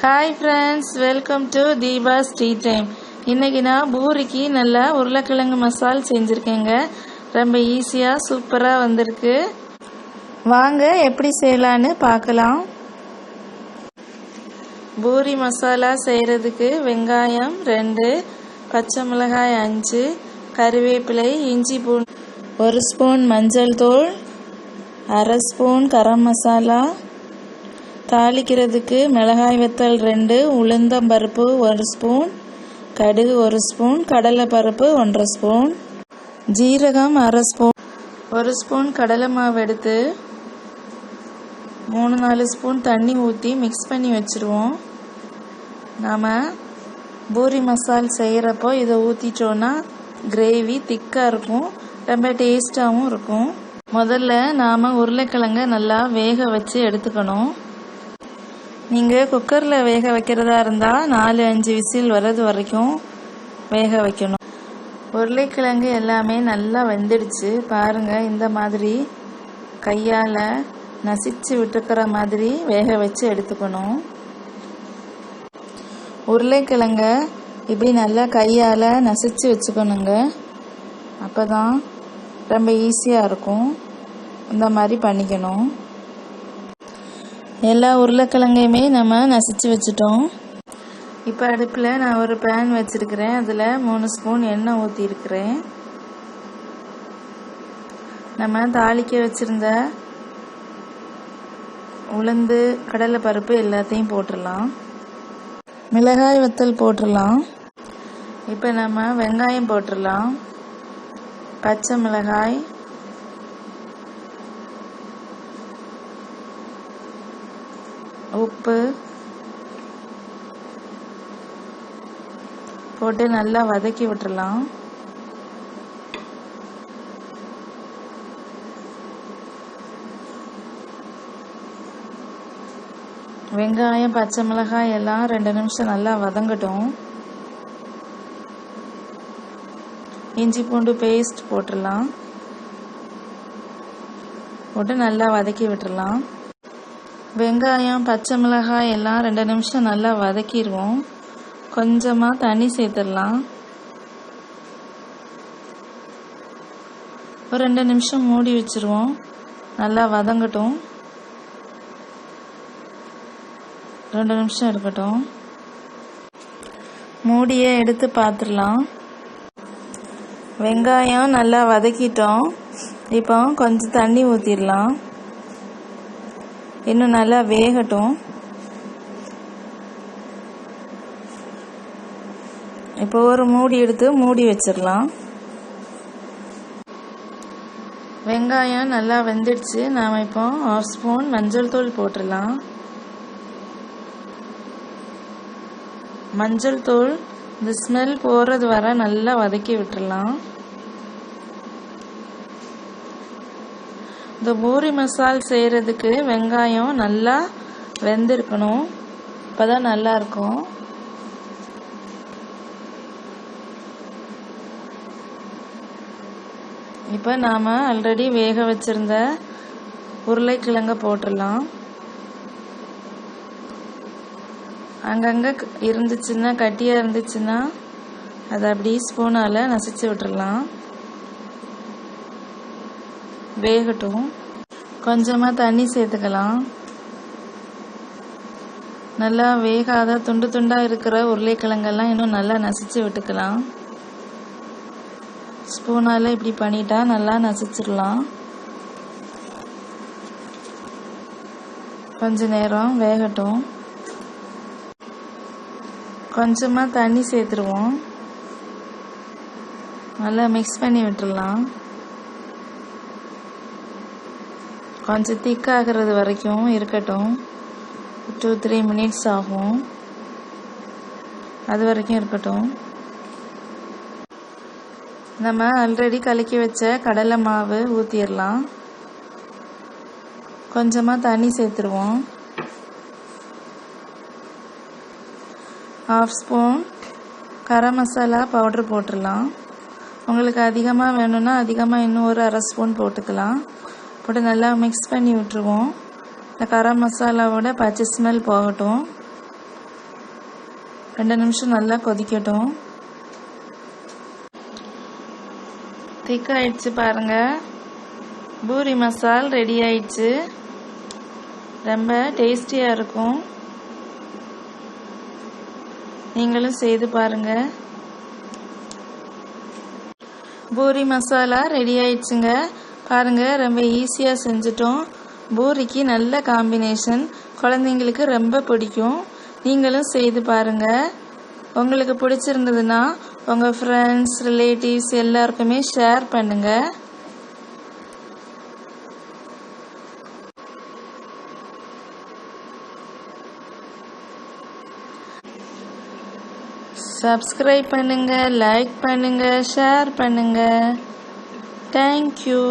Hi friends, welcome to Deepa's tea time. இன்றைக்கி நான் பூரிக்கு நல்லா உருளைக்கிழங்கு மசால் செஞ்சுருக்கேங்க. ரொம்ப ஈஸியாக சூப்பராக வந்திருக்கு. வாங்க எப்படி செய்யலான்னு பார்க்கலாம். பூரி மசாலா செய்கிறதுக்கு வெங்காயம் 2, பச்சை மிளகாய் 5, கறிவேப்பிலை, இஞ்சி பூண்டு 1 ஸ்பூன், மஞ்சள் தூள் 1/2 ஸ்பூன், கரம் மசாலா, தாளிக்கிறதுக்கு மிளகாய் வத்தல் 2, உளுந்தம்பருப்பு 1 ஸ்பூன், கடுகு 1 ஸ்பூன், கடலைப்பருப்பு 1/2 ஸ்பூன், ஜீரகம் 1/2 ஸ்பூன், 1 ஸ்பூன் கடலை மாவு எடுத்து 3-4 ஸ்பூன் தண்ணி ஊற்றி மிக்ஸ் பண்ணி வச்சுருவோம். நாம் பூரி மசால் செய்கிறப்போ இதை ஊற்றிட்டோன்னா கிரேவி திக்காக இருக்கும், ரொம்ப டேஸ்ட்டாகவும் இருக்கும். முதல்ல நாம் உருளைக்கிழங்கை நல்லா வேக வச்சு எடுத்துக்கணும். நீங்கள் குக்கரில் வேக வைக்கிறதா இருந்தால் 4-5 விசில் வர்றது வரைக்கும் வேக வைக்கணும். உருளைக்கிழங்கு எல்லாமே நல்லா வெந்துடுச்சு பாருங்கள். இந்த மாதிரி கையால் நசிச்சு விட்டுக்கிற மாதிரி வேக வச்சு எடுத்துக்கணும். உருளைக்கிழங்க இப்படி நல்லா கையால் நசிச்சு வச்சுக்கணுங்க. அப்போ தான் ரொம்ப ஈஸியாக இருக்கும். இந்த மாதிரி பண்ணிக்கணும். எல்லா உருளைக்கிழங்கையுமே நம்ம நசிச்சு வச்சுட்டோம். இப்போ அடுப்பில் நான் ஒரு பேன் வச்சுருக்கிறேன். அதில் 3 ஸ்பூன் எண்ணெய் ஊற்றிருக்கிறேன். நம்ம தாளிக்க வச்சுருந்த உளுந்து, கடலைப்பருப்பு எல்லாத்தையும் போட்டுடலாம். மிளகாய் வத்தல் போட்டுடலாம். இப்போ நம்ம வெங்காயம் போட்டுடலாம். பச்சை மிளகாய், உப்பு போட்டு நல்லா வதக்கி விட்டுறலாம். வெங்காயம், பச்சை மிளகாய் எல்லாம் 2 நிமிஷம் நல்லா வதங்கட்டும். இஞ்சி பூண்டு பேஸ்ட் போட்டுடலாம். போட்டு நல்லா வதக்கி விட்டுறலாம். வெங்காயம், பச்சை மிளகாய் எல்லாம் 2 நிமிஷம் நல்லா வதக்கிடுவோம். கொஞ்சமாக தண்ணி சேர்த்துடலாம். ஒரு 2 நிமிஷம் மூடி வச்சுருவோம். நல்லா வதங்கட்டும். 2 நிமிஷம் இருக்கட்டும். மூடியை எடுத்து பார்த்துடலாம். வெங்காயம் நல்லா வதக்கிட்டோம். இப்போ கொஞ்சம் தண்ணி ஊற்றிடலாம். இன்னும் நல்லா வேகட்டும். இப்போ ஒரு மூடி எடுத்து மூடி வச்சிடலாம். வெங்காயம் நல்லா வெந்துடுச்சு. நாம் இப்போ 1 ஸ்பூன் மஞ்சள் தூள் போட்டுடலாம். மஞ்சள் தூள் இந்த ஸ்மெல் போகிறது வர நல்லா வதக்கி விட்டுடலாம். இந்த பூரி மசால் செய்கிறதுக்கு வெங்காயம் நல்லா வெந்திருக்கணும். அப்போ தான் நல்லாயிருக்கும். இப்போ நாம் ஆல்ரெடி வேக வச்சுருந்த உருளைக்கிழங்கை போட்டுடலாம். அங்கங்கே இருந்துச்சுன்னா, கட்டியாக இருந்துச்சுன்னா அதை அப்படி ஸ்பூனால் நசிச்சு விட்டுடலாம். வேகட்டும். கொஞ்சமாக தண்ணி சேர்த்துக்கலாம். நல்லா வேகாத துண்டு துண்டாக இருக்கிற உருளைக்கிழங்கெல்லாம் இன்னும் நல்லா நசிச்சு விட்டுக்கலாம். ஸ்பூனால் இப்படி பண்ணிட்டா நல்லா நசிச்சிடலாம். கொஞ்ச நேரம் வேகட்டும். கொஞ்சமாக தண்ணி சேர்த்துருவோம். நல்லா மிக்ஸ் பண்ணி விட்டுடலாம். கொஞ்சம் திக்காகிறது வரைக்கும் இருக்கட்டும். 2-3 மினிட்ஸ் ஆகும். அது வரைக்கும் இருக்கட்டும். நம்ம ஆல்ரெடி கலக்கி வச்ச கடலை மாவு ஊற்றிடலாம். கொஞ்சமாக தண்ணி சேர்த்துருவோம். 1/2 ஸ்பூன் கரம் மசாலா பவுடர் போட்டுடலாம். உங்களுக்கு அதிகமாக வேணும்னா அதிகமாக இன்னும் ஒரு 1/2 ஸ்பூன் போட்டுக்கலாம். போட்டு நல்லா மிக்ஸ் பண்ணி விட்டுருவோம். இந்த கரம் மசாலாவோட பச்சை ஸ்மெல் போகட்டும். 2 நிமிஷம் நல்லா கொதிக்கட்டும். திக்காயிடுச்சு பாருங்க. பூரி மசால் ரெடி ஆயிடுச்சு. ரொம்ப டேஸ்டியாக இருக்கும். நீங்களும் செய்து பாருங்க. பூரி மசாலா ரெடி ஆயிடுச்சுங்க. பாருங்க, ரொம்ப ஈஸியாக செஞ்சுட்டோம். பூரிக்கு நல்ல காம்பினேஷன். குழந்தைங்களுக்கு ரொம்ப பிடிக்கும். நீங்களும் செய்து பாருங்க. உங்களுக்கு பிடிச்சிருந்ததுன்னா உங்கள் ஃப்ரெண்ட்ஸ், ரிலேட்டிவ்ஸ் எல்லாருக்குமே ஷேர் பண்ணுங்க. சப்ஸ்கிரைப் பண்ணுங்க, லைக் பண்ணுங்க, ஷேர் பண்ணுங்க. தேங்க்யூ.